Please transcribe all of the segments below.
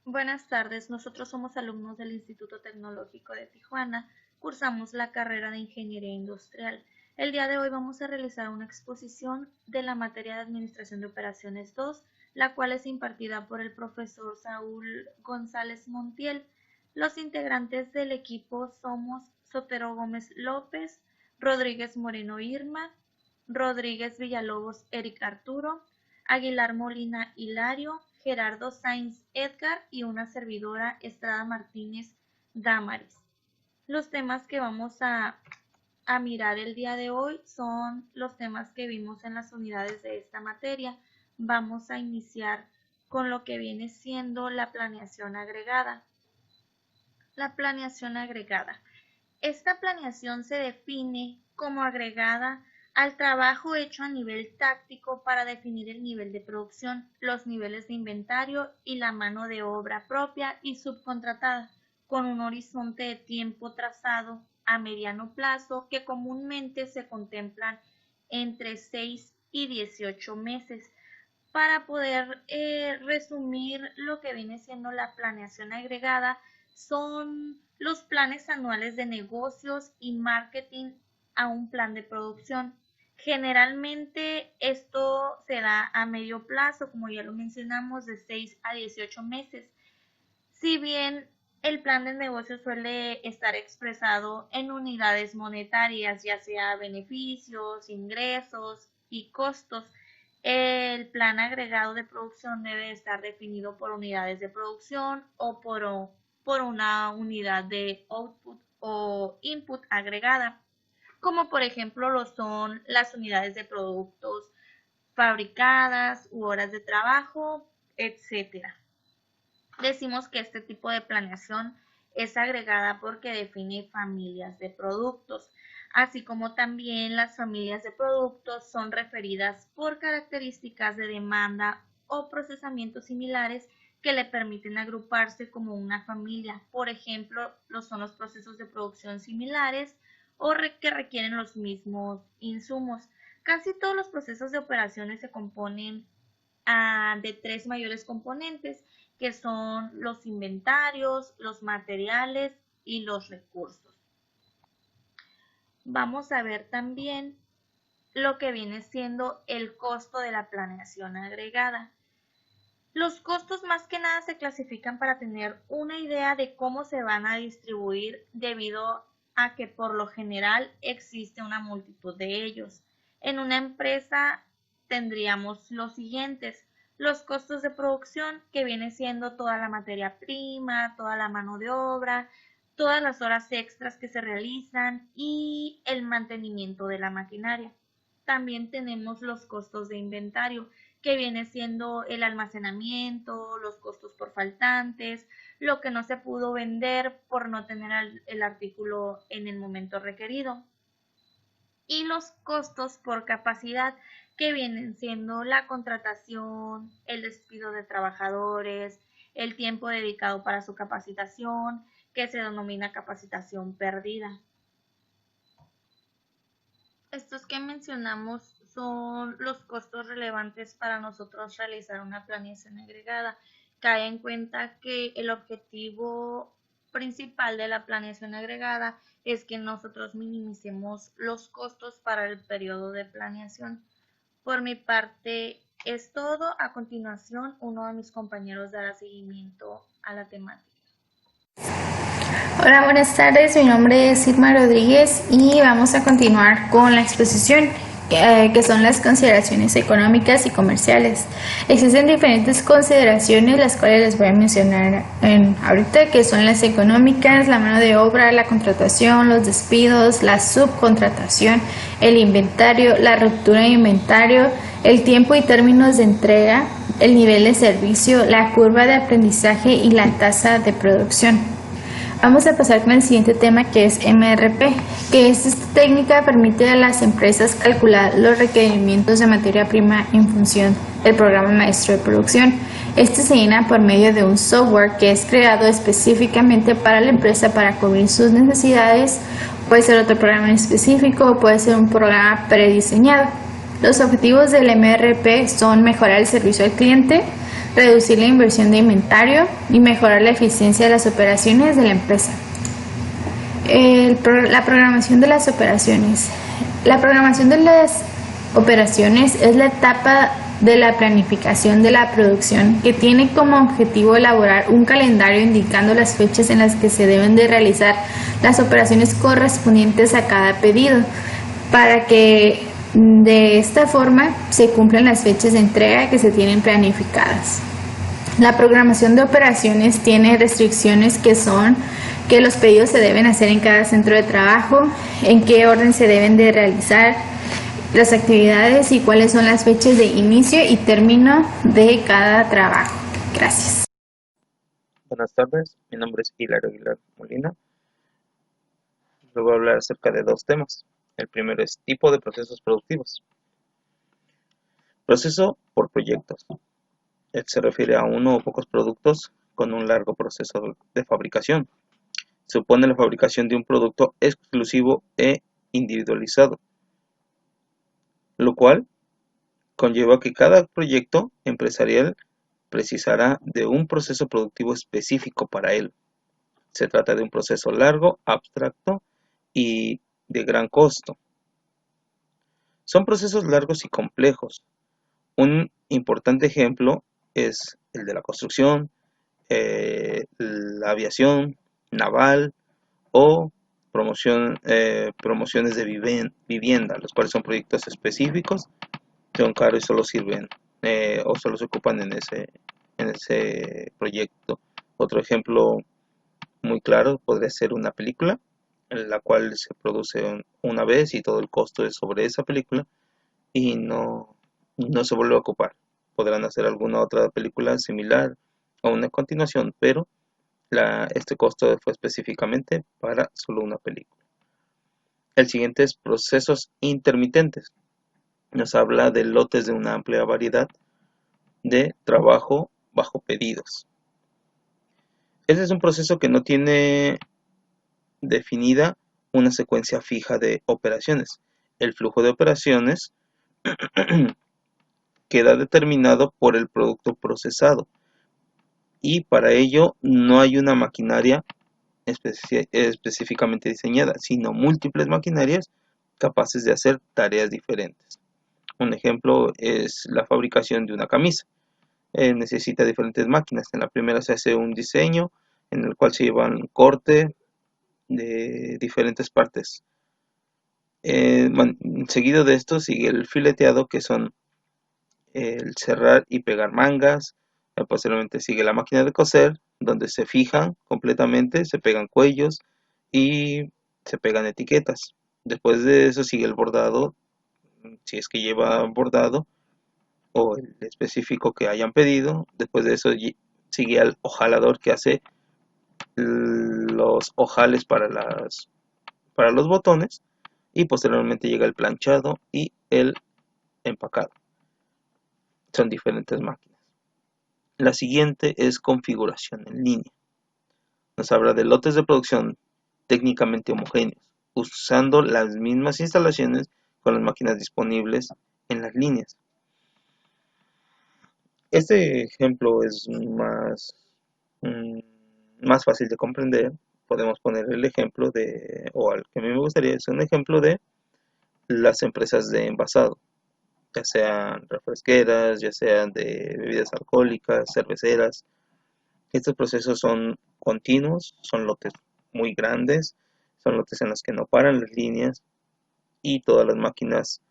Buenas tardes, nosotros somos alumnos del Instituto Tecnológico de Tijuana, cursamos la carrera de Ingeniería Industrial. El día de hoy vamos a realizar una exposición de la materia de Administración de Operaciones 2, la cual es impartida por el profesor Saúl González Montiel. Los integrantes del equipo somos Sotero Gómez López, Rodríguez Moreno Irma, Rodríguez Villalobos Eric Arturo, Aguilar Molina Hilario, Gerardo Sainz Edgar y una servidora Estrada Martínez Dámaris. Los temas que vamos a mirar el día de hoy son los temas que vimos en las unidades de esta materia. Vamos a iniciar con lo que viene siendo la planeación agregada. La planeación agregada. Esta planeación se define como agregada al trabajo hecho a nivel táctico para definir el nivel de producción, los niveles de inventario y la mano de obra propia y subcontratada, con un horizonte de tiempo trazado a mediano plazo que comúnmente se contemplan entre 6 y 18 meses. Para poder resumir lo que viene siendo la planeación agregada, son los planes anuales de negocios y marketing a un plan de producción. Generalmente esto se da a medio plazo, como ya lo mencionamos, de 6 a 18 meses. Si bien el plan de negocio suele estar expresado en unidades monetarias, ya sea beneficios, ingresos y costos, el plan agregado de producción debe estar definido por unidades de producción o por una unidad de output o input agregada, como por ejemplo lo son las unidades de productos fabricadas u horas de trabajo, etc. Decimos que este tipo de planeación es agregada porque define familias de productos, así como también las familias de productos son referidas por características de demanda o procesamientos similares que le permiten agruparse como una familia. Por ejemplo, son los procesos de producción similares o que requieren los mismos insumos. Casi todos los procesos de operaciones se componen de tres mayores componentes, que son los inventarios, los materiales y los recursos. Vamos a ver también lo que viene siendo el costo de la planeación agregada. Los costos más que nada se clasifican para tener una idea de cómo se van a distribuir debido a que por lo general existe una multitud de ellos. En una empresa tendríamos los siguientes: los costos de producción, que viene siendo toda la materia prima, toda la mano de obra, todas las horas extras que se realizan y el mantenimiento de la maquinaria. También tenemos los costos de inventario, que viene siendo el almacenamiento, los costos por faltantes, lo que no se pudo vender por no tener el artículo en el momento requerido. Y los costos por capacidad, que vienen siendo la contratación, el despido de trabajadores, el tiempo dedicado para su capacitación, que se denomina capacitación perdida. Estos que mencionamos son los costos relevantes para nosotros realizar una planeación agregada. Cae en cuenta que el objetivo principal de la planeación agregada es que nosotros minimicemos los costos para el periodo de planeación. Por mi parte es todo. A continuación, uno de mis compañeros dará seguimiento a la temática. Hola, buenas tardes. Mi nombre es Irma Rodríguez y vamos a continuar con la exposición que son las consideraciones económicas y comerciales. Existen diferentes consideraciones, las cuales les voy a mencionar ahorita, que son las económicas: la mano de obra, la contratación, los despidos, la subcontratación, el inventario, la ruptura de inventario, el tiempo y términos de entrega, el nivel de servicio, la curva de aprendizaje y la tasa de producción. Vamos a pasar con el siguiente tema, que es MRP, que esta técnica permite a las empresas calcular los requerimientos de materia prima en función del programa maestro de producción. Este se llena por medio de un software que es creado específicamente para la empresa para cubrir sus necesidades. Puede ser otro programa en específico o puede ser un programa prediseñado. Los objetivos del MRP son mejorar el servicio al cliente, reducir la inversión de inventario y mejorar la eficiencia de las operaciones de la empresa. La programación de las operaciones. La programación de las operaciones es la etapa de la planificación de la producción que tiene como objetivo elaborar un calendario indicando las fechas en las que se deben de realizar las operaciones correspondientes a cada pedido para que de esta forma se cumplan las fechas de entrega que se tienen planificadas. La programación de operaciones tiene restricciones que son que los pedidos se deben hacer en cada centro de trabajo, en qué orden se deben de realizar las actividades y cuáles son las fechas de inicio y término de cada trabajo. Gracias. Buenas tardes, mi nombre es Hilario Aguilar Molina. Les voy a hablar acerca de dos temas. El primero es tipo de procesos productivos. Proceso por proyectos. Se refiere a uno o pocos productos con un largo proceso de fabricación. Supone la fabricación de un producto exclusivo e individualizado, lo cual conlleva que cada proyecto empresarial precisará de un proceso productivo específico para él. Se trata de un proceso largo, abstracto y de gran costo. Son procesos largos y complejos. Un importante ejemplo es el de la construcción, la aviación naval o promociones de vivienda, los cuales son proyectos específicos, son caros y solo sirven o solo se ocupan en ese proyecto. Otro ejemplo muy claro podría ser una película en la cual se produce una vez y todo el costo es sobre esa película y no se vuelve a ocupar. Podrán hacer alguna otra película similar o una continuación, pero este costo fue específicamente para solo una película. El siguiente es procesos intermitentes. Nos habla de lotes de una amplia variedad de trabajo bajo pedidos. Este es un proceso que no tiene definida una secuencia fija de operaciones. El flujo de operaciones queda determinado por el producto procesado y para ello no hay una maquinaria específicamente diseñada, sino múltiples maquinarias capaces de hacer tareas diferentes. Un ejemplo es la fabricación de una camisa. Necesita diferentes máquinas. En la primera se hace un diseño en el cual se llevan corte de diferentes partes. Seguido de esto sigue el fileteado, que son el cerrar y pegar mangas. Posteriormente sigue la máquina de coser, donde se fijan completamente, se pegan cuellos y se pegan etiquetas. Después de eso sigue el bordado, si es que lleva bordado o el específico que hayan pedido. Después de eso sigue el hojalador, que hace los ojales para los botones, y posteriormente llega el planchado y el empacado. Son diferentes máquinas. La siguiente es configuración en línea. Nos habla de lotes de producción técnicamente homogéneos, usando las mismas instalaciones con las máquinas disponibles en las líneas. Este ejemplo es más fácil de comprender. Podemos poner el ejemplo o al que a mí me gustaría, es un ejemplo de las empresas de envasado, ya sean refresqueras, ya sean de bebidas alcohólicas, cerveceras. Estos procesos son continuos, son lotes muy grandes, son lotes en los que no paran las líneas y todas las máquinas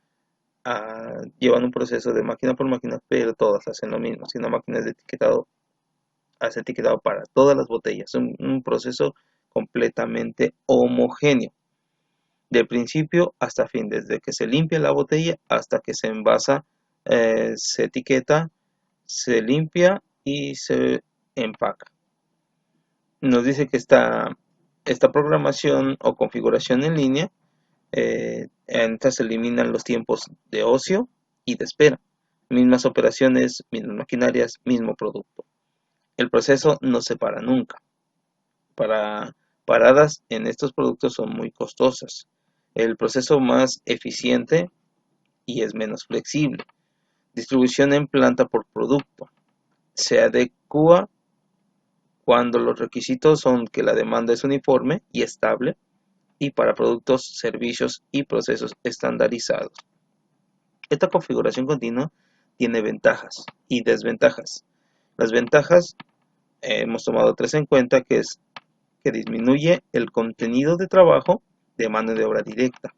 llevan un proceso de máquina por máquina, pero todas hacen lo mismo. Si una máquina es de etiquetado, hace etiquetado para todas las botellas. Un proceso completamente homogéneo, de principio hasta fin, desde que se limpia la botella hasta que se envasa, se etiqueta, se limpia y se empaca. Nos dice que esta programación o configuración en línea, en esta se eliminan los tiempos de ocio y de espera. Mismas operaciones, mismas maquinarias, mismo producto. El proceso no se para nunca. Paradas en estos productos son muy costosas. El proceso más eficiente y es menos flexible. Distribución en planta por producto. se adecua cuando los requisitos son que la demanda es uniforme y estable y para productos, servicios y procesos estandarizados. Esta configuración continua tiene ventajas y desventajas. Las ventajas hemos tomado tres en cuenta, que es que disminuye el contenido de trabajo de mano de obra directa.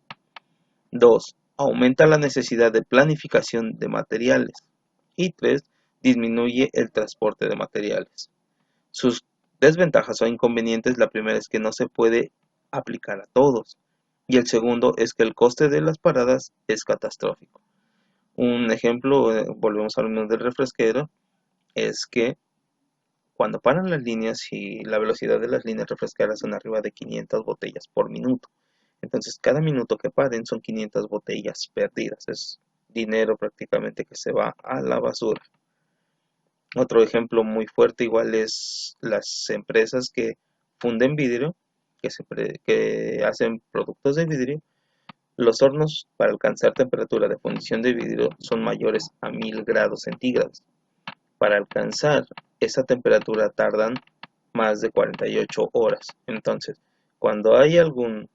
2. Aumenta la necesidad de planificación de materiales. Y 3. Disminuye el transporte de materiales. Sus desventajas o inconvenientes, la primera es que no se puede aplicar a todos. Y el segundo es que el coste de las paradas es catastrófico. Un ejemplo, volvemos a hablar del refresquero, es que cuando paran las líneas y la velocidad de las líneas refresqueras son arriba de 500 botellas por minuto. Entonces, cada minuto que paren son 500 botellas perdidas. Es dinero prácticamente que se va a la basura. Otro ejemplo muy fuerte igual es las empresas que funden vidrio, que hacen productos de vidrio. Los hornos para alcanzar temperatura de fundición de vidrio son mayores a 1000 grados centígrados. Para alcanzar esa temperatura tardan más de 48 horas. Entonces, cuando hay algún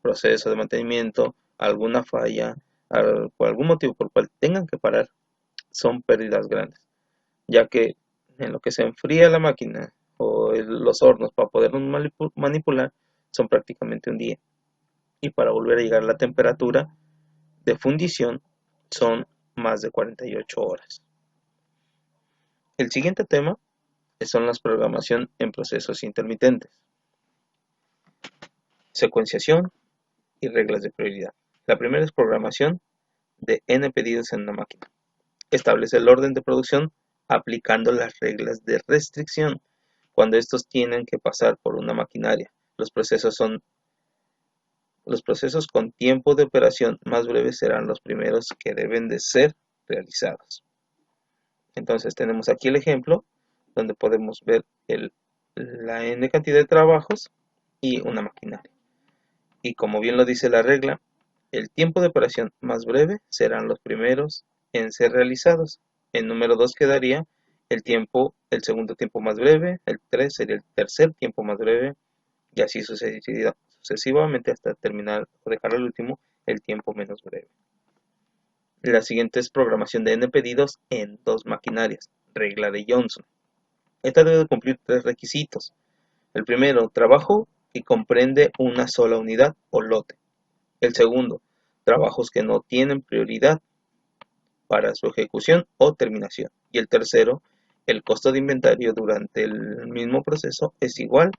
proceso de mantenimiento, alguna falla, por algún motivo por el cual tengan que parar, son pérdidas grandes, ya que en lo que se enfría la máquina o los hornos para poderlos manipular son prácticamente un día, y para volver a llegar a la temperatura de fundición son más de 48 horas. El siguiente tema son las programación en procesos intermitentes, secuenciación y reglas de prioridad. La primera es programación de n pedidos en una máquina. Establece el orden de producción aplicando las reglas de restricción cuando estos tienen que pasar por una maquinaria. Los procesos con tiempo de operación más breves serán los primeros que deben de ser realizados. Entonces tenemos aquí el ejemplo donde podemos ver la n cantidad de trabajos y una maquinaria. Y como bien lo dice la regla, el tiempo de operación más breve serán los primeros en ser realizados. El número 2 quedaría el segundo tiempo más breve, el 3 sería el tercer tiempo más breve, y así sucesivamente hasta terminar o dejar al último el tiempo menos breve. La siguiente es programación de n pedidos en dos maquinarias, regla de Johnson. Esta debe cumplir tres requisitos. El primero, trabajo que comprende una sola unidad o lote. El segundo, trabajos que no tienen prioridad para su ejecución o terminación. Y el tercero, el costo de inventario durante el mismo proceso es igual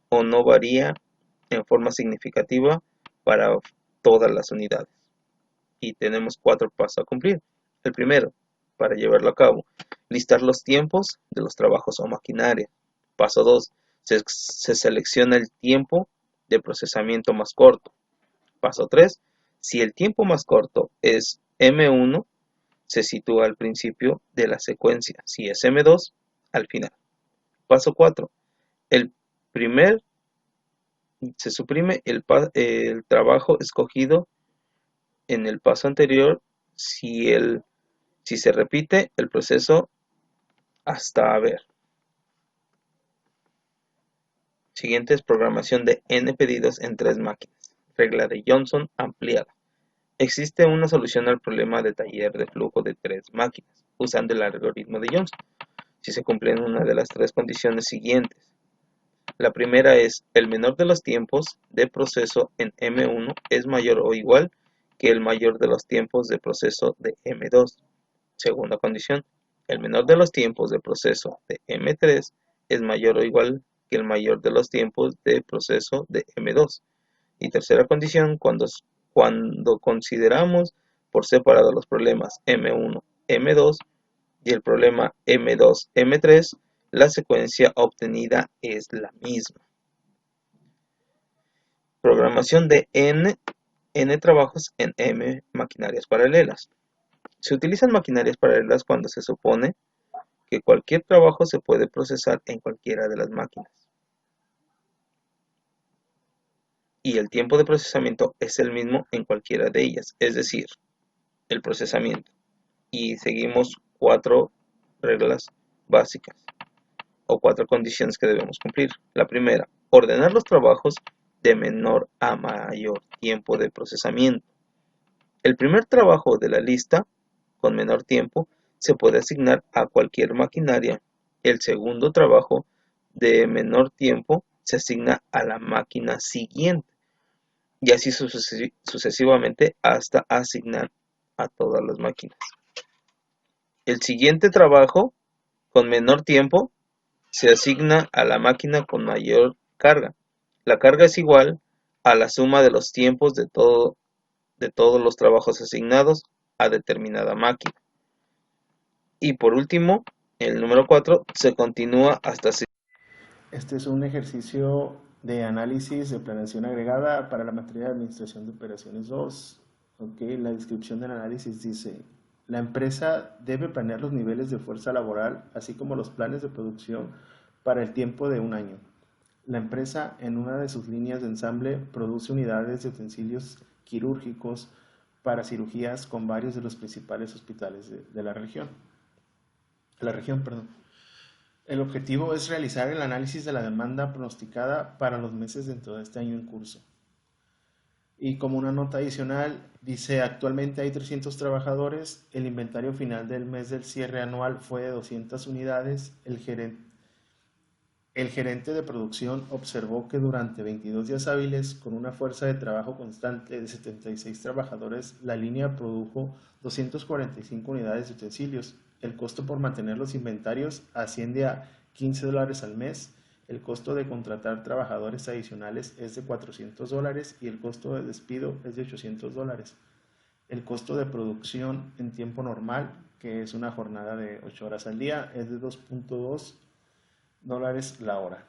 o no varía en forma significativa para todas las unidades. Y tenemos 4 pasos a cumplir. El primero, para llevarlo a cabo, listar los tiempos de los trabajos o maquinaria. Paso 2, se selecciona el tiempo de procesamiento más corto. Paso 3, si el tiempo más corto es M1, se sitúa al principio de la secuencia. Si es M2, al final. Paso 4, se suprime el trabajo escogido en el paso anterior si se repite el proceso hasta haber. Siguiente es programación de n pedidos en 3 máquinas. Regla de Johnson ampliada. Existe una solución al problema de taller de flujo de 3 máquinas, usando el algoritmo de Johnson, si se cumplen una de las 3 condiciones siguientes. La primera es, el menor de los tiempos de proceso en M1 es mayor o igual que el mayor de los tiempos de proceso de M2. Segunda condición, el menor de los tiempos de proceso de M3 es mayor o igual que el mayor de los tiempos de proceso de M2. Y tercera condición, cuando consideramos por separado los problemas M1, M2 y el problema M2, M3, la secuencia obtenida es la misma. Programación de n trabajos en m maquinarias paralelas. Se utilizan maquinarias paralelas cuando se supone que cualquier trabajo se puede procesar en cualquiera de las máquinas. Y el tiempo de procesamiento es el mismo en cualquiera de ellas, es decir, el procesamiento. Y seguimos 4 reglas básicas o 4 condiciones que debemos cumplir. La primera, ordenar los trabajos de menor a mayor tiempo de procesamiento. El primer trabajo de la lista, con menor tiempo, se puede asignar a cualquier maquinaria. El segundo trabajo de menor tiempo se asigna a la máquina siguiente y así sucesivamente hasta asignar a todas las máquinas. El siguiente trabajo con menor tiempo se asigna a la máquina con mayor carga. La carga es igual a la suma de los tiempos de todos los trabajos asignados a determinada máquina. Y por último, el número 4 se continúa hasta... Este es un ejercicio de análisis de planeación agregada para la materia de administración de operaciones 2. Okay, la descripción del análisis dice: la empresa debe planear los niveles de fuerza laboral, así como los planes de producción para el tiempo de un año. La empresa, en una de sus líneas de ensamble, produce unidades de utensilios quirúrgicos para cirugías con varios de los principales hospitales de la región. El objetivo es realizar el análisis de la demanda pronosticada para los meses dentro de este año en curso. Y como una nota adicional, dice: actualmente hay 300 trabajadores, el inventario final del mes del cierre anual fue de 200 unidades, el gerente de producción observó que durante 22 días hábiles, con una fuerza de trabajo constante de 76 trabajadores, la línea produjo 245 unidades de utensilios. El costo por mantener los inventarios asciende a $15 al mes. El costo de contratar trabajadores adicionales es de $400 y el costo de despido es de $800. El costo de producción en tiempo normal, que es una jornada de 8 horas al día, es de $2.2 la hora.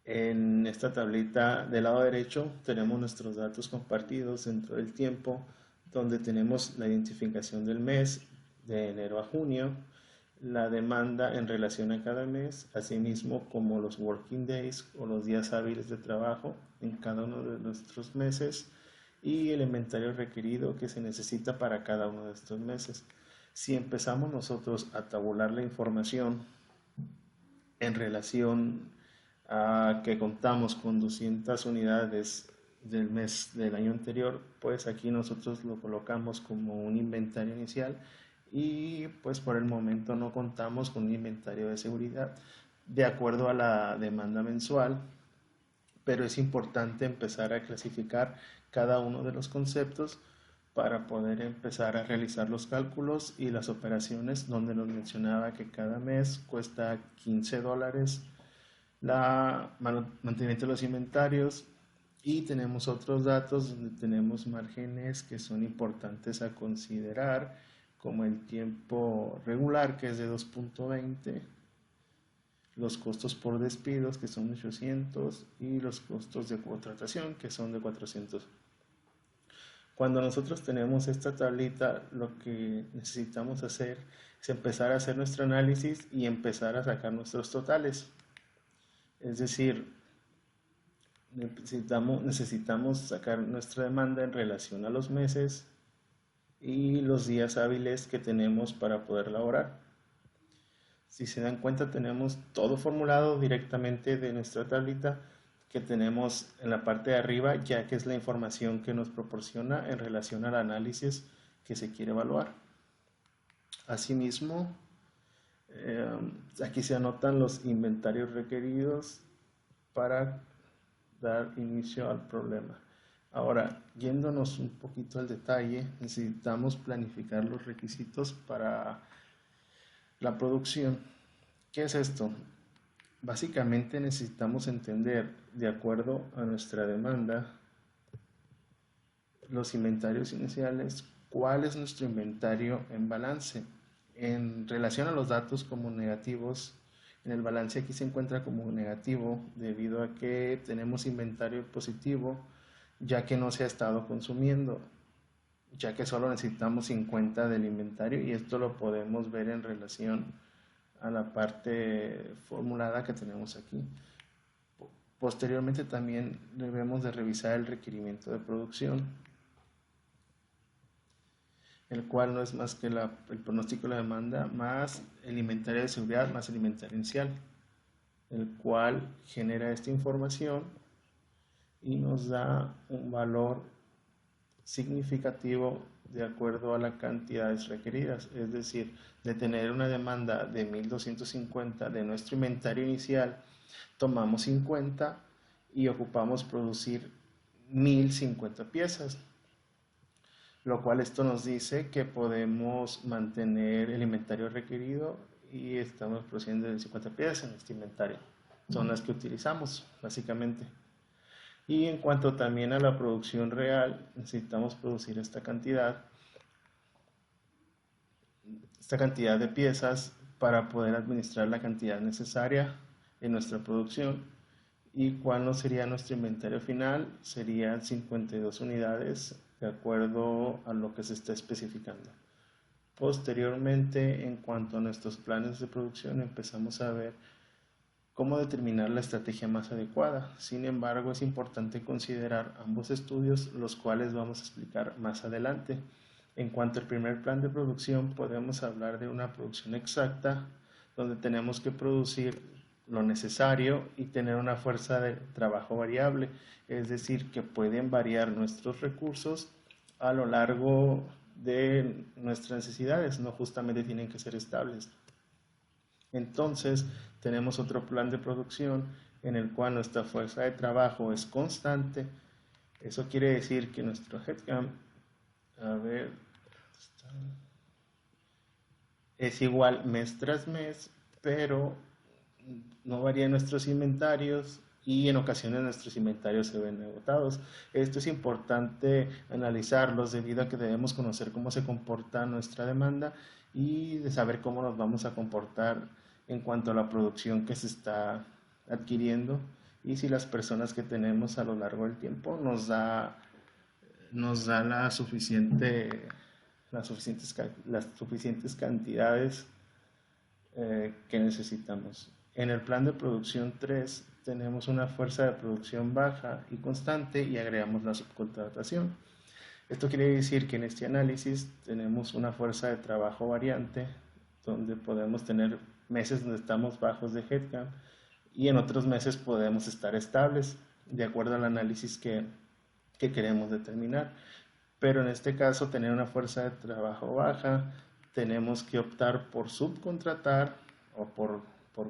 En esta tablita del lado derecho tenemos nuestros datos compartidos dentro del tiempo, donde tenemos la identificación del mes de enero a junio, la demanda en relación a cada mes, asimismo como los working days o los días hábiles de trabajo en cada uno de nuestros meses y el inventario requerido que se necesita para cada uno de estos meses. Si empezamos nosotros a tabular la información en relación a que contamos con 200 unidades del mes del año anterior, pues aquí nosotros lo colocamos como un inventario inicial y pues por el momento no contamos con un inventario de seguridad de acuerdo a la demanda mensual, pero es importante empezar a clasificar cada uno de los conceptos para poder empezar a realizar los cálculos y las operaciones, donde nos mencionaba que cada mes cuesta $15 la mantenimiento de los inventarios, y tenemos otros datos donde tenemos márgenes que son importantes a considerar, como el tiempo regular, que es de 2.20, los costos por despidos, que son 800, y los costos de contratación, que son de 400. Cuando nosotros tenemos esta tablita, lo que necesitamos hacer es empezar a hacer nuestro análisis y empezar a sacar nuestros totales. Es decir, necesitamos sacar nuestra demanda en relación a los meses y los días hábiles que tenemos para poder laborar. Si se dan cuenta, tenemos todo formulado directamente de nuestra tablita que tenemos en la parte de arriba, ya que es la información que nos proporciona en relación al análisis que se quiere evaluar. Asimismo, aquí se anotan los inventarios requeridos para dar inicio al problema. Ahora, yéndonos un poquito al detalle, necesitamos planificar los requisitos para la producción. ¿Qué es esto? Básicamente necesitamos entender, de acuerdo a nuestra demanda, los inventarios iniciales, cuál es nuestro inventario en balance. En relación a los datos como negativos, en el balance aquí se encuentra como negativo debido a que tenemos inventario positivo, ya que no se ha estado consumiendo, ya que solo necesitamos 50 del inventario, y esto lo podemos ver en relación a la parte formulada que tenemos aquí. Posteriormente también debemos de revisar el requerimiento de producción. el cual no es más que el pronóstico de la demanda más el inventario de seguridad más el inventario inicial, el cual genera esta información y nos da un valor significativo de acuerdo a las cantidades requeridas. Es decir, de tener una demanda de 1250 de nuestro inventario inicial, tomamos 50 y ocupamos producir 1050 piezas, lo cual esto nos dice que podemos mantener el inventario requerido y estamos produciendo 50 piezas en este inventario. Son las que utilizamos básicamente. Y en cuanto también a la producción real, necesitamos producir esta cantidad de piezas para poder administrar la cantidad necesaria en nuestra producción. ¿Y cuál no sería nuestro inventario final? Serían 52 unidades de acuerdo a lo que se está especificando. Posteriormente, en cuanto a nuestros planes de producción, empezamos a ver cómo determinar la estrategia más adecuada. Sin embargo, es importante considerar ambos estudios, los cuales vamos a explicar más adelante. En cuanto al primer plan de producción, podemos hablar de una producción exacta, donde tenemos que producir lo necesario y tener una fuerza de trabajo variable, es decir, que pueden variar nuestros recursos a lo largo de nuestras necesidades, no justamente tienen que ser estables. Entonces, tenemos otro plan de producción en el cual nuestra fuerza de trabajo es constante. Eso quiere decir que nuestro headcount, es igual mes tras mes, pero no varían nuestros inventarios y en ocasiones nuestros inventarios se ven agotados. Esto es importante analizarlos debido a que debemos conocer cómo se comporta nuestra demanda y de saber cómo nos vamos a comportar en cuanto a la producción que se está adquiriendo y si las personas que tenemos a lo largo del tiempo nos da las suficientes cantidades que necesitamos. En el plan de producción 3 tenemos una fuerza de producción baja y constante y agregamos la subcontratación. Esto quiere decir que en este análisis tenemos una fuerza de trabajo variante, donde podemos tener meses donde estamos bajos de headcount y en otros meses podemos estar estables, de acuerdo al análisis que queremos determinar. Pero en este caso, tener una fuerza de trabajo baja, tenemos que optar por subcontratar o por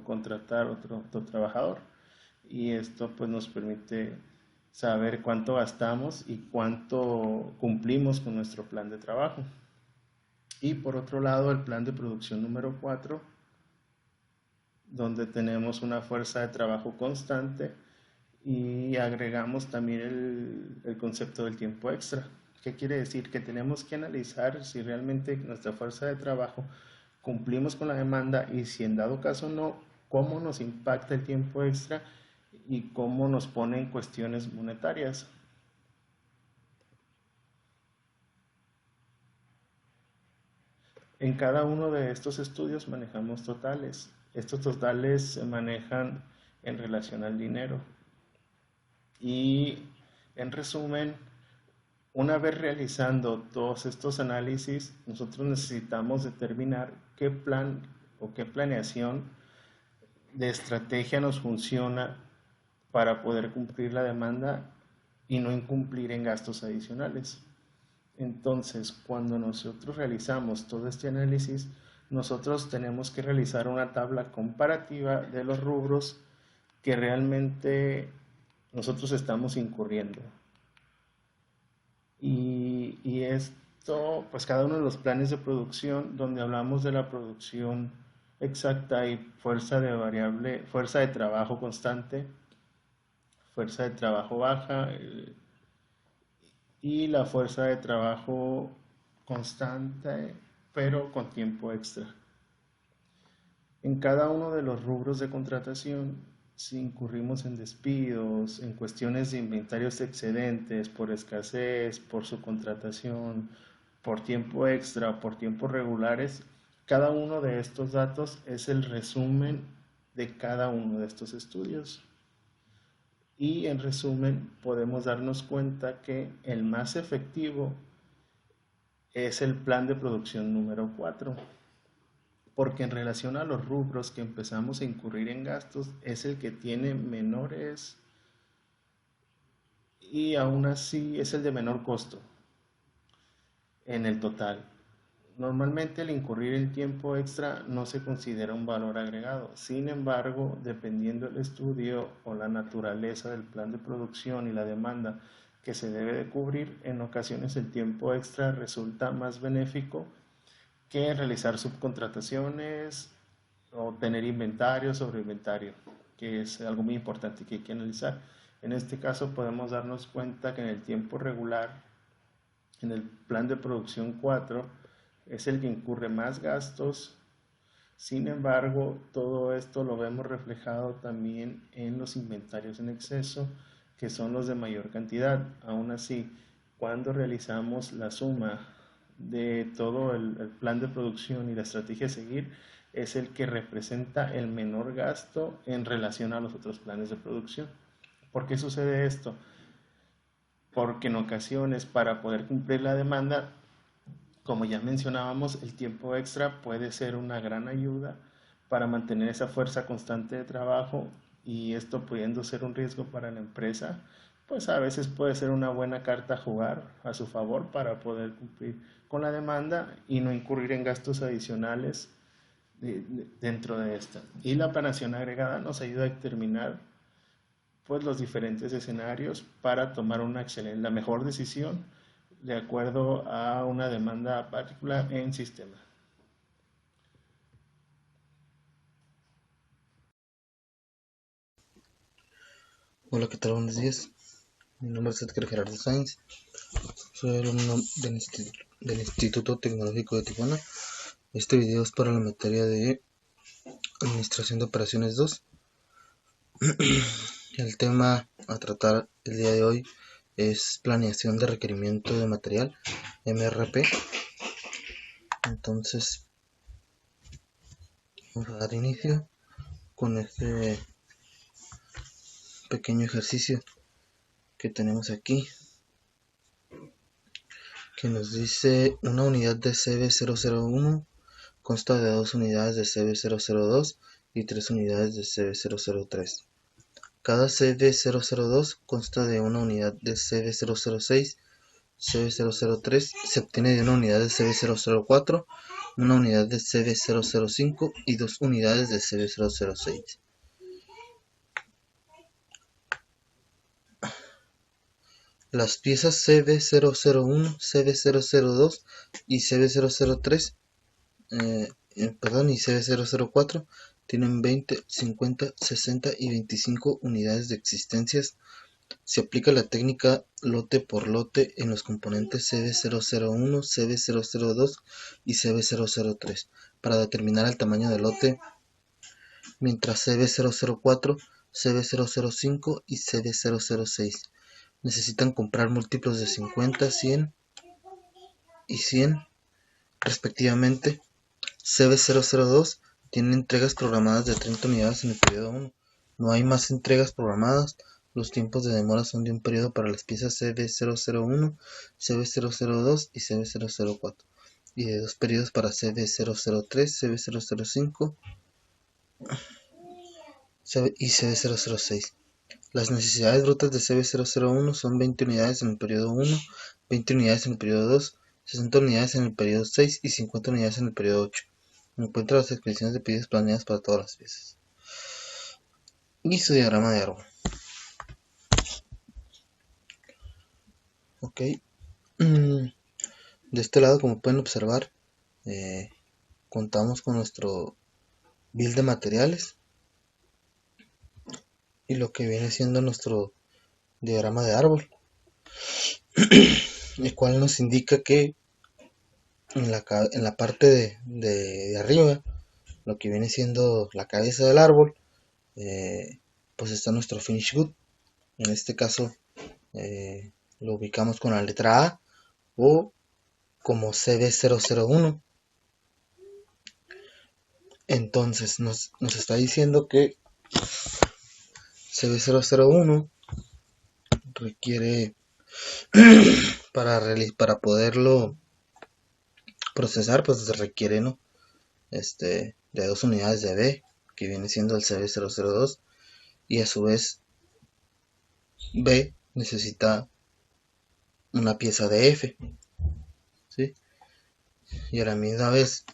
contratar otro trabajador. Y esto pues nos permite saber cuánto gastamos y cuánto cumplimos con nuestro plan de trabajo. Y por otro lado, el plan de producción número 4, donde tenemos una fuerza de trabajo constante y agregamos también el concepto del tiempo extra. ¿Qué quiere decir? Que tenemos que analizar si realmente nuestra fuerza de trabajo cumplimos con la demanda y si en dado caso no, cómo nos impacta el tiempo extra y cómo nos pone en cuestiones monetarias. En cada uno de estos estudios manejamos totales. Estos totales se manejan en relación al dinero. Y en resumen, una vez realizando todos estos análisis, nosotros necesitamos determinar qué plan o qué planeación de estrategia nos funciona para poder cumplir la demanda y no incumplir en gastos adicionales. Entonces, cuando nosotros realizamos todo este análisis, nosotros tenemos que realizar una tabla comparativa de los rubros que realmente nosotros estamos incurriendo. Y esto, pues cada uno de los planes de producción, donde hablamos de la producción exacta y fuerza de trabajo constante, fuerza de trabajo baja y la fuerza de trabajo constante, pero con tiempo extra. En cada uno de los rubros de contratación, si incurrimos en despidos, en cuestiones de inventarios excedentes, por escasez, por subcontratación, por tiempo extra, por tiempos regulares, cada uno de estos datos es el resumen de cada uno de estos estudios. Y en resumen podemos darnos cuenta que el más efectivo es el plan de producción número 4, porque en relación a los rubros que empezamos a incurrir en gastos, es el que tiene menores y aún así es el de menor costo en el total. Normalmente el incurrir en tiempo extra no se considera un valor agregado. Sin embargo, dependiendo del estudio o la naturaleza del plan de producción y la demanda que se debe de cubrir, en ocasiones el tiempo extra resulta más benéfico que realizar subcontrataciones o tener inventario sobre inventario, que es algo muy importante que hay que analizar. En este caso podemos darnos cuenta que en el tiempo regular, en el plan de producción 4, es el que incurre más gastos. Sin embargo, todo esto lo vemos reflejado también en los inventarios en exceso, que son los de mayor cantidad. Aún así, cuando realizamos la suma de todo el plan de producción y la estrategia a seguir, es el que representa el menor gasto en relación a los otros planes de producción. ¿Por qué sucede esto? Porque en ocasiones, para poder cumplir la demanda, como ya mencionábamos, el tiempo extra puede ser una gran ayuda para mantener esa fuerza constante de trabajo, y esto pudiendo ser un riesgo para la empresa, pues a veces puede ser una buena carta a jugar a su favor para poder cumplir con la demanda y no incurrir en gastos adicionales dentro de esta. Y la planeación agregada nos ayuda a determinar pues los diferentes escenarios para tomar la mejor decisión de acuerdo a una demanda particular en sistema. Hola, ¿qué tal? Buenos días. Mi nombre es Edgar Gerardo Sainz. Soy alumno del Instituto Tecnológico de Tijuana. Este video es para la materia de Administración de Operaciones 2. El tema a tratar el día de hoy es planeación de requerimiento de material, MRP. Entonces, vamos a dar inicio con este pequeño ejercicio que tenemos aquí, que nos dice: una unidad de CB001 consta de 2 unidades de CB002 y 3 unidades de CB003. Cada CB002 consta de una unidad de CB006, CB003 se obtiene de una unidad de CB004, una unidad de CB005 y 2 unidades de CB006. Las piezas CB001, CB002 y CB003 y CB004 tienen 20, 50, 60 y 25 unidades de existencias. Se aplica la técnica lote por lote en los componentes CB001, CB002 y CB003 para determinar el tamaño del lote, mientras CB004, CB005 y CB006 necesitan comprar múltiplos de 50, 100 y 100 respectivamente. CB002 tiene entregas programadas de 30 unidades en el periodo 1. No hay más entregas programadas. Los tiempos de demora son de un periodo para las piezas CB001, CB002 y CB004, y de 2 periodos para CB003, CB005 y CB006. Las necesidades brutas de CB001 son 20 unidades en el periodo 1, 20 unidades en el periodo 2, 60 unidades en el periodo 6 y 50 unidades en el periodo 8. Encuentra las expediciones de pedidos planeadas para todas las piezas. Y su diagrama de árbol. Ok. De este lado, como pueden observar, contamos con nuestro bill de materiales y lo que viene siendo nuestro diagrama de árbol, el cual nos indica que en la parte de arriba, lo que viene siendo la cabeza del árbol, pues está nuestro finish good. En este caso lo ubicamos con la letra A o como CB001. Entonces nos está diciendo que CB001 requiere para poderlo procesar, pues se requiere, ¿no? De 2 unidades de B, que viene siendo el CB002, y a su vez B necesita una pieza de F, ¿sí? Y a la misma vez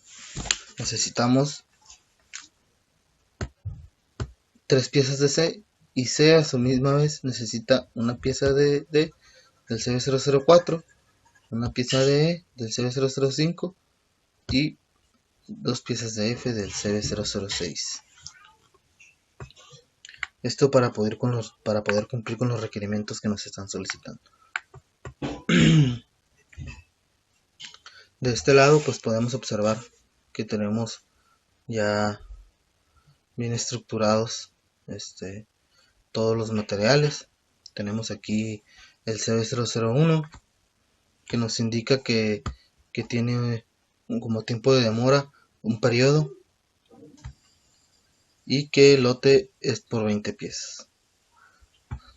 necesitamos 3 piezas de C, y C a su misma vez necesita una pieza de D del CB004, una pieza de E del CB005 y 2 piezas de F del CB006. Esto para poder cumplir con los requerimientos que nos están solicitando. De este lado, pues podemos observar que tenemos ya bien estructurados todos los materiales. Tenemos aquí el CB001, que nos indica que tiene como tiempo de demora un periodo, y que el lote es por 20 piezas.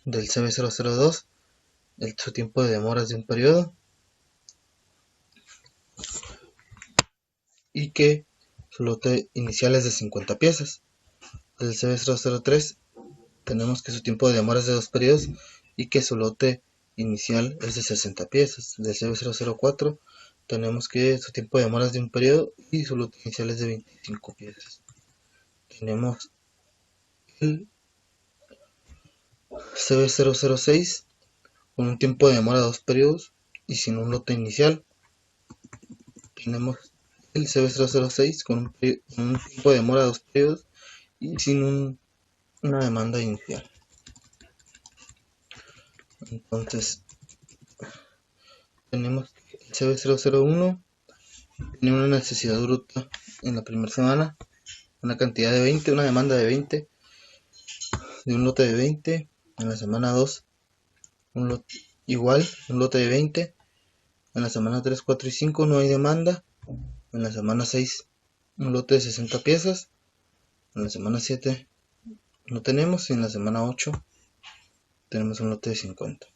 Del CB002, su tiempo de demora es de un periodo, y que su lote inicial es de 50 piezas. Del CB003 tenemos que su tiempo de demora es de 2 periodos y que su lote inicial es de 60 piezas. Del CB004 tenemos que su tiempo de demora es de un periodo y su lote inicial es de 25 piezas. Tenemos el CB006 con un tiempo de demora de 2 periodos y sin un lote inicial. Tenemos el CB006 con un tiempo de demora de 2 periodos y sin una demanda inicial. Entonces tenemos el CB001 tiene una necesidad bruta en la primera semana, una cantidad de 20, una demanda de 20, de un lote de 20. En la semana 2 un lote de 20. En la semana 3, 4 y 5 no hay demanda. En la semana 6 un lote de 60 piezas. En la semana 7 no tenemos, y en la semana 8 tenemos un lote de 50.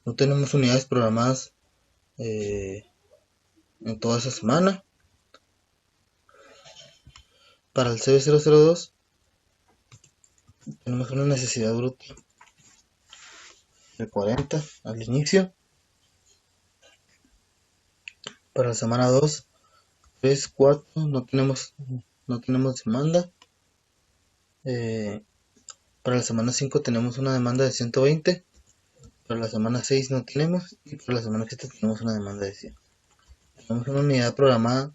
No tenemos unidades programadas en toda esa semana. Para el CB002 tenemos una necesidad bruta de 40 al inicio. Para la semana 2, 3, 4 no tenemos demanda. Para la semana 5 tenemos una demanda de 120. Para la semana 6 no tenemos, y para la semana 7 tenemos una demanda de 100. Tenemos una unidad programada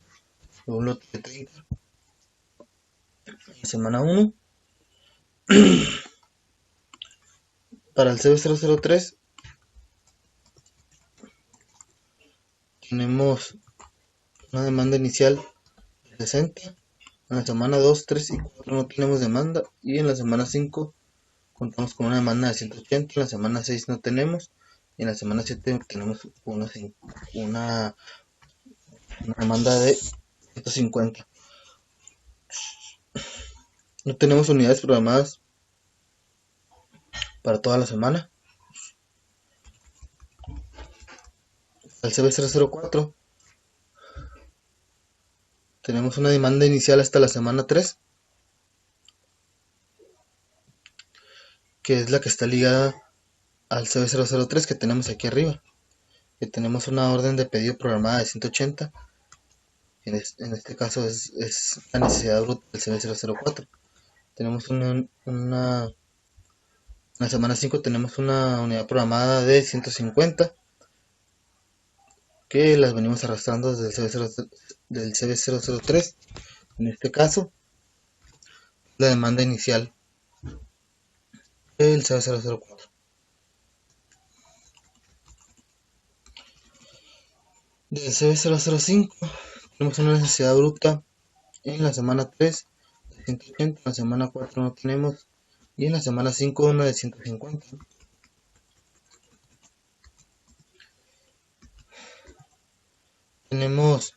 de un lote de 30. En la semana 1, para el CB003 tenemos una demanda inicial de 60. En la semana 2, 3 y 4 no tenemos demanda, y en la semana 5 contamos con una demanda de 180. En la semana 6 no tenemos, y en la semana 7 tenemos una demanda de 150. No tenemos unidades programadas para toda la semana. Al CB004 tenemos una demanda inicial hasta la semana 3, que es la que está ligada al CB003 que tenemos aquí arriba, que tenemos una orden de pedido programada de 180. En este caso es la necesidad bruta del CB004. Tenemos en la semana 5 tenemos una unidad programada de 150, que las venimos arrastrando desde del CB003. En este caso, la demanda inicial del CB004. Del CB005 tenemos una necesidad bruta en la semana 3 de 180, en la semana 4 no tenemos, y en la semana 5 una de 150. Tenemos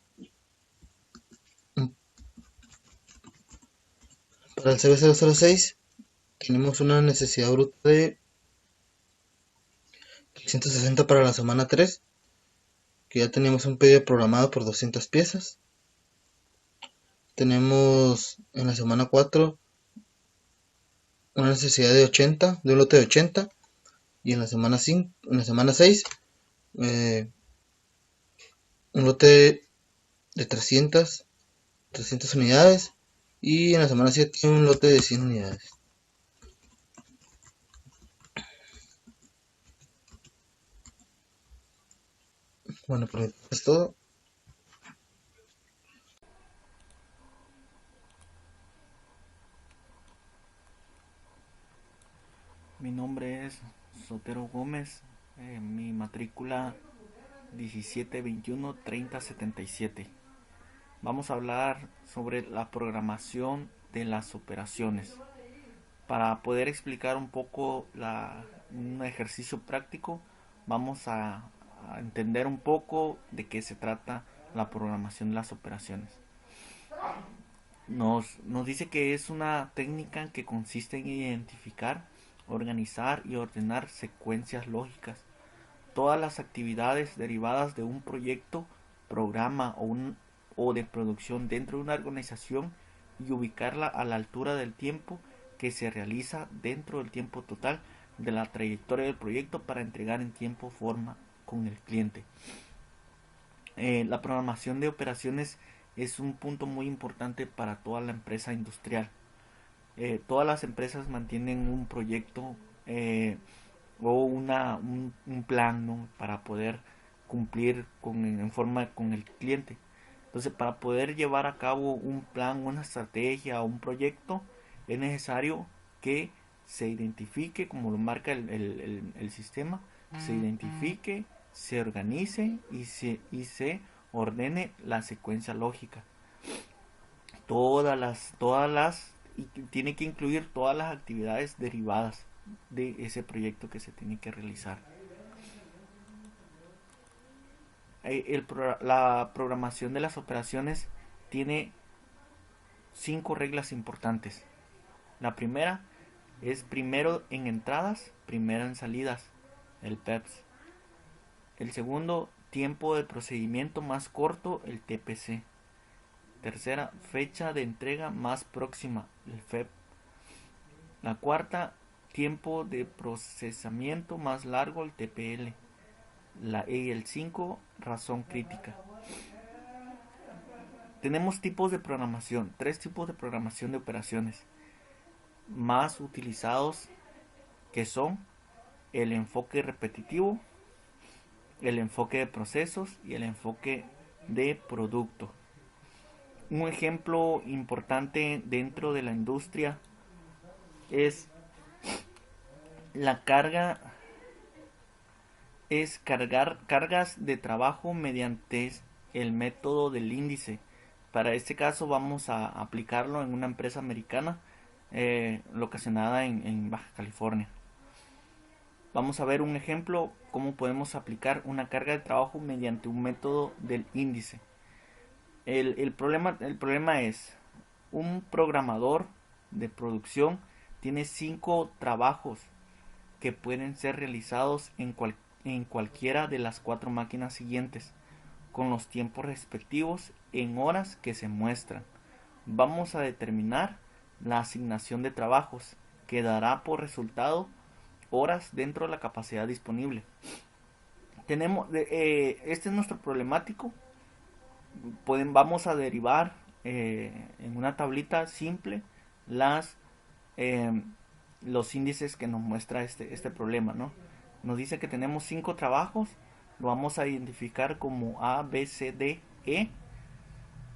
para el CB006 tenemos una necesidad bruta de 160 para la semana 3, que ya tenemos un pedido programado por 200 piezas. Tenemos en la semana 4 una necesidad de 80, de un lote de 80, y en la semana 6 un lote de 300 unidades, y en la semana 7 un lote de 100 unidades. Bueno, por mi parte es todo. Mi nombre es Sotero Gómez, mi matrícula 1721-3077. Vamos a hablar sobre la programación de las operaciones. Para poder explicar un poco un ejercicio práctico, vamos a entender un poco de qué se trata la programación de las operaciones. Nos dice que es una técnica que consiste en identificar, organizar y ordenar secuencias lógicas. Todas las actividades derivadas de un proyecto, programa o de producción dentro de una organización, y ubicarla a la altura del tiempo que se realiza dentro del tiempo total de la trayectoria del proyecto para entregar en tiempo forma con el cliente. La programación de operaciones es un punto muy importante para toda la empresa industrial. Todas las empresas mantienen un proyecto o un plan, ¿no?, para poder cumplir en forma con el cliente. Entonces, para poder llevar a cabo un plan, una estrategia o un proyecto, es necesario que se identifique, como lo marca el sistema, se identifique, se organice y se ordene la secuencia lógica. Y tiene que incluir todas las actividades derivadas de ese proyecto que se tiene que realizar. La programación de las operaciones tiene 5 reglas importantes. La primera es primero en entradas, primero en salidas, el PEPS. El segundo, tiempo de procedimiento más corto, el TPC. Tercera, fecha de entrega más próxima, el FEP. La cuarta, tiempo de procesamiento más largo, el TPL. Y el 5, razón crítica. Tenemos tipos de programación, 3 tipos de programación de operaciones más utilizados, que son el enfoque repetitivo, el enfoque de procesos y el enfoque de producto. Un ejemplo importante dentro de la industria es cargar cargas de trabajo mediante el método del índice. Para este caso vamos a aplicarlo en una empresa americana locacionada en Baja California. Vamos a ver un ejemplo cómo podemos aplicar una carga de trabajo mediante un método del índice. El problema es, un programador de producción tiene 5 trabajos que pueden ser realizados en cualquiera de las 4 máquinas siguientes, con los tiempos respectivos en horas que se muestran. Vamos a determinar la asignación de trabajos, que dará por resultado horas dentro de la capacidad disponible. Este es nuestro problemático. Vamos a derivar en una tablita simple los índices que nos muestra este problema, ¿no? Nos dice que tenemos 5 trabajos, lo vamos a identificar como A, B, C, D, E,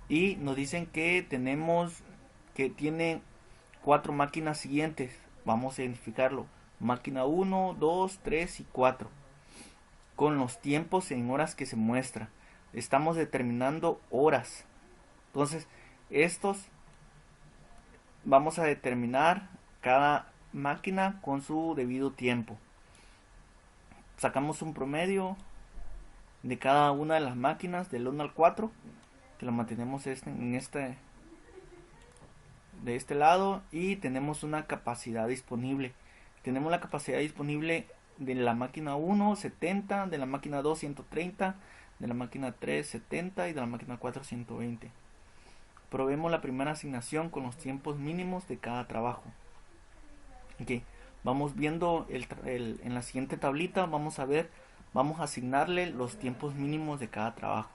y nos dicen que tiene 4 máquinas siguientes. Vamos a identificarlo: máquina 1, 2, 3 y 4, con los tiempos en horas que se muestra. Estamos determinando horas. Entonces, vamos a determinar cada máquina con su debido tiempo. Sacamos un promedio de cada una de las máquinas del 1 al 4, que lo mantenemos de este lado, y tenemos una capacidad disponible. Tenemos la capacidad disponible de la máquina 1, 70, de la máquina 2, 130, de la máquina 3 70 y de la máquina 4 120. Probemos la primera asignación con los tiempos mínimos de cada trabajo. Okay. Vamos viendo en la siguiente tablita, vamos a asignarle los tiempos mínimos de cada trabajo.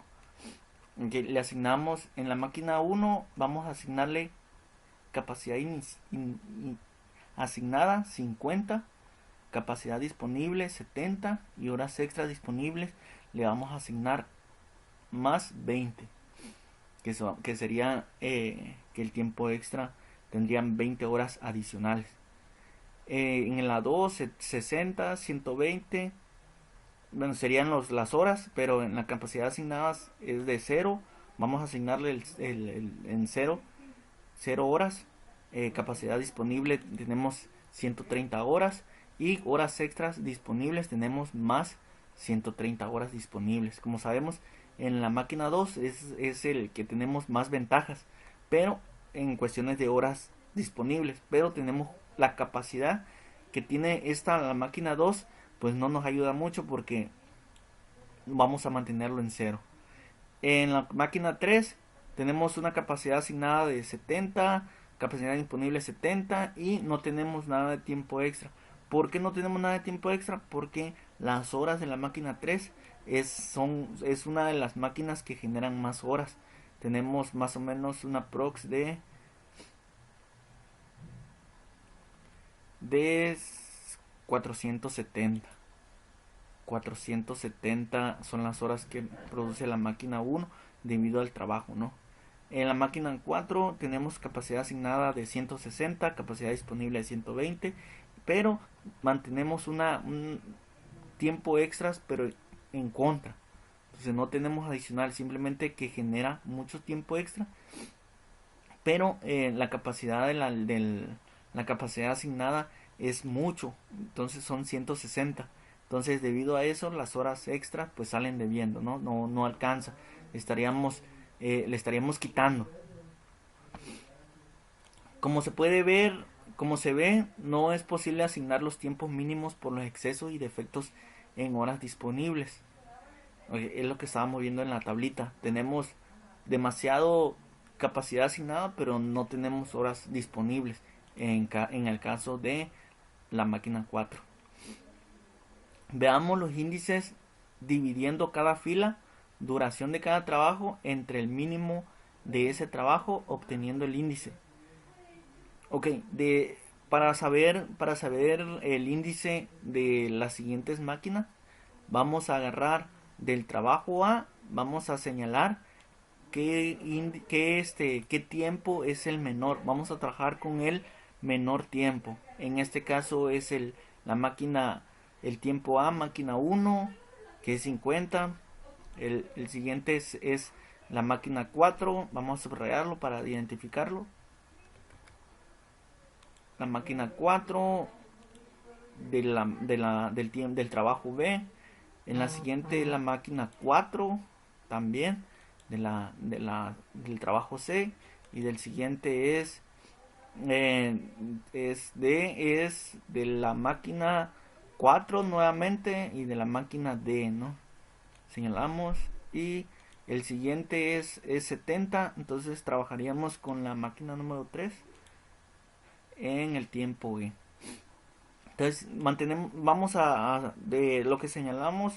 Okay. Le asignamos en la máquina 1, vamos a asignarle capacidad asignada 50, capacidad disponible 70 y horas extras disponibles le vamos a asignar más 20, que sería que el tiempo extra tendrían 20 horas adicionales. En la 2 60 120, bueno, serían las horas, pero en la capacidad asignada es de 0, vamos a asignarle en 0 horas. Capacidad disponible tenemos 130 horas y horas extras disponibles tenemos más 130 horas disponibles. Como sabemos, en la máquina 2 es el que tenemos más ventajas, pero en cuestiones de horas disponibles, pero tenemos la capacidad que tiene la máquina 2, pues no nos ayuda mucho porque vamos a mantenerlo en 0. En la máquina 3 tenemos una capacidad asignada de 70, capacidad disponible 70 y no tenemos nada de tiempo extra. ¿Por qué no tenemos nada de tiempo extra? Porque las horas de la máquina 3 es una de las máquinas que generan más horas. Tenemos más o menos una prox de 470. 470 son las horas que produce la máquina 1 debido al trabajo, ¿no? En la máquina 4 tenemos capacidad asignada de 160, capacidad disponible de 120, pero mantenemos un tiempo extras, pero en contra. Entonces no tenemos adicional, simplemente que genera mucho tiempo extra, pero la capacidad la capacidad asignada es mucho, entonces son 160. Entonces debido a eso las horas extras pues salen debiendo, no alcanza, le estaríamos quitando. Como se ve, no es posible asignar los tiempos mínimos por los excesos y defectos en horas disponibles. Es lo que estábamos viendo en la tablita. Tenemos demasiado capacidad asignada, pero no tenemos horas disponibles en el caso de la máquina 4. Veamos los índices dividiendo cada fila, duración de cada trabajo entre el mínimo de ese trabajo, obteniendo el índice. Ok, para saber el índice de las siguientes máquinas, vamos a agarrar del trabajo A, vamos a señalar qué tiempo es el menor. Vamos a trabajar con el menor tiempo. En este caso es el tiempo A, máquina 1, que es 50. El siguiente es la máquina 4, vamos a subrayarlo para identificarlo. La máquina 4 del trabajo B. En la siguiente la máquina 4 también del trabajo C. Y del siguiente es de la máquina 4 nuevamente y de la máquina D, ¿no? Señalamos y el siguiente es 70, entonces trabajaríamos con la máquina número 3 en el tiempo E. Entonces vamos de lo que señalamos,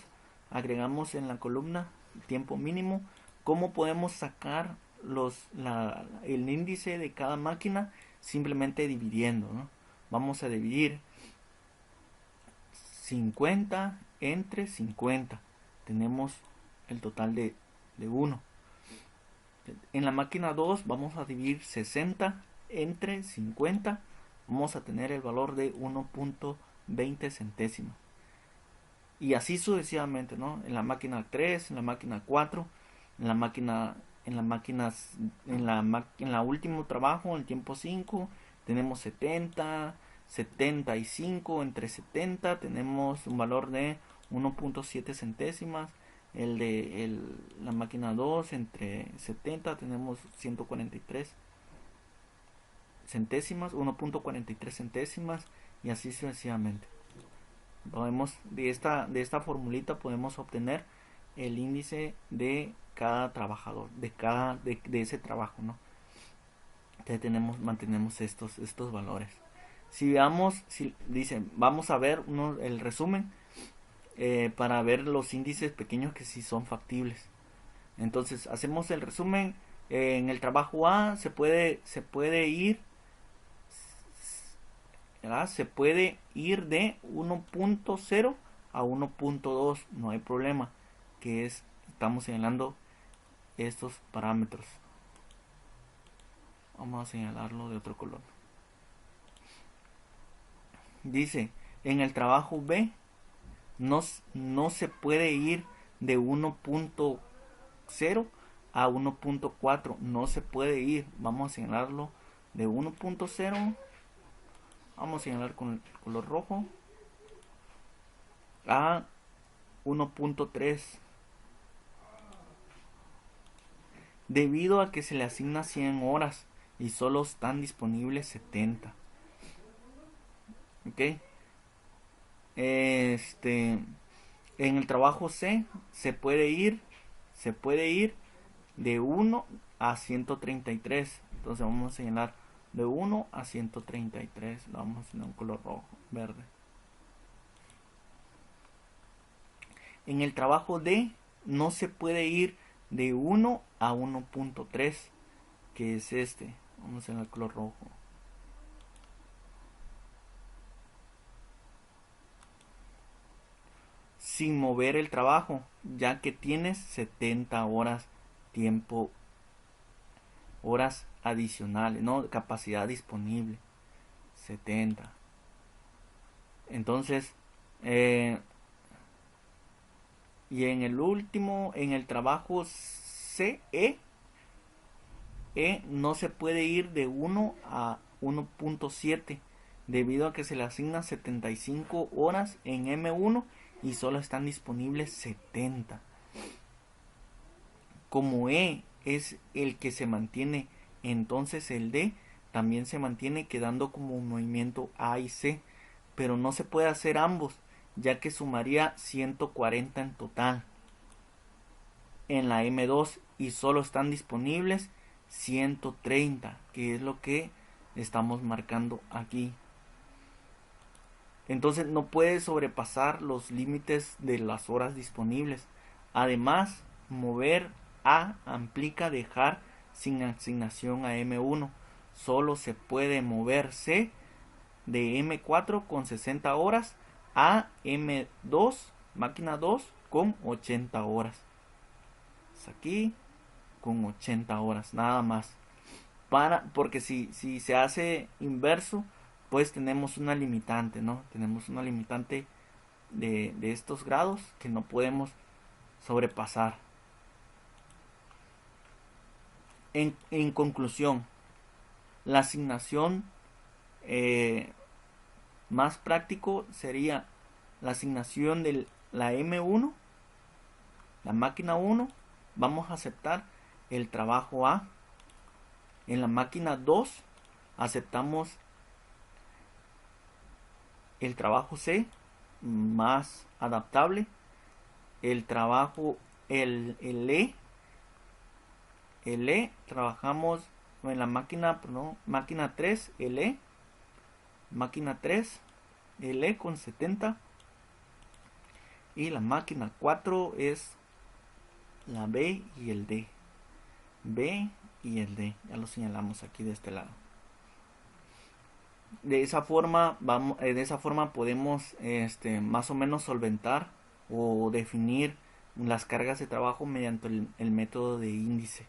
agregamos en la columna tiempo mínimo. ¿Cómo podemos sacar el índice de cada máquina? Simplemente dividiendo, ¿no? Vamos a dividir 50 entre 50. Tenemos el total de 1. En la máquina 2 vamos a dividir 60 entre 50. Vamos a tener el valor de 1.20 centésimas. Y así sucesivamente, ¿no? En la máquina 3, en la máquina 4, en la último trabajo, en el tiempo 5, tenemos 70, 75 entre 70, tenemos un valor de 1.7 centésimas. La máquina 2 entre 70 tenemos 143 centésimas, 1.43 centésimas y así sucesivamente. De esta formulita podemos obtener el índice de cada trabajador, de ese trabajo, ¿no? Entonces mantenemos estos valores. Si dicen, vamos a ver el resumen para ver los índices pequeños que sí son factibles. Entonces hacemos el resumen. En el trabajo A se puede ir, ¿verdad? Se puede ir de 1.0 a 1.2, no hay problema, que estamos señalando estos parámetros. Vamos a señalarlo de otro color. Dice, en el trabajo B no se puede ir de 1.0 a 1.4, no se puede ir. Vamos a señalarlo de 1.0, vamos a señalar con el color rojo, a 1.3, debido a que se le asigna 100 horas y solo están disponibles 70. Ok. En el trabajo C se puede ir de 1 a 133. Entonces vamos a señalar de 1 a 133. Lo vamos a señalar un color rojo, verde. En el trabajo D no se puede ir de 1 a 1.3, que es este. Vamos a señalar el color rojo. Sin mover el trabajo, ya que tienes 70 horas horas adicionales, no, capacidad disponible 70. Entonces y en el último, en el trabajo CE, no se puede ir de 1 a 1.7 debido a que se le asigna 75 horas en M1 y solo están disponibles 70. Como E es el que se mantiene, entonces el D también se mantiene, quedando como un movimiento A y C, pero no se puede hacer ambos, ya que sumaría 140 en total en la M2 y solo están disponibles 130, que es lo que estamos marcando aquí. Entonces no puede sobrepasar los límites de las horas disponibles. Además, mover A implica dejar sin asignación a M1. Solo se puede mover C de M4 con 60 horas a M2, máquina 2, con 80 horas. Aquí con 80 horas, nada más. Porque si se hace inverso, pues tenemos una limitante, ¿no? Tenemos una limitante de estos grados que no podemos sobrepasar. En conclusión, la asignación más práctico sería la asignación de la M1, la máquina 1, vamos a aceptar el trabajo A. En la máquina 2 aceptamos el trabajo C, más adaptable. El trabajo, el E, trabajamos en la máquina 3, el E, máquina 3, el E con 70. Y la máquina 4 es la B y el D. B y el D, ya lo señalamos aquí de este lado. De esa forma podemos más o menos solventar o definir las cargas de trabajo mediante el método de índice.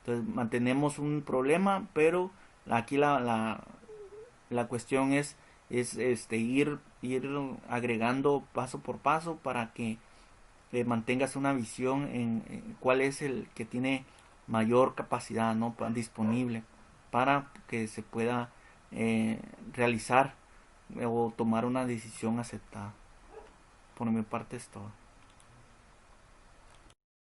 Entonces mantenemos un problema, pero aquí la cuestión es ir agregando paso por paso para que mantengas una visión en cuál es el que tiene mayor capacidad, ¿no?, disponible para que se pueda realizar o tomar una decisión aceptada. Por mi parte es todo.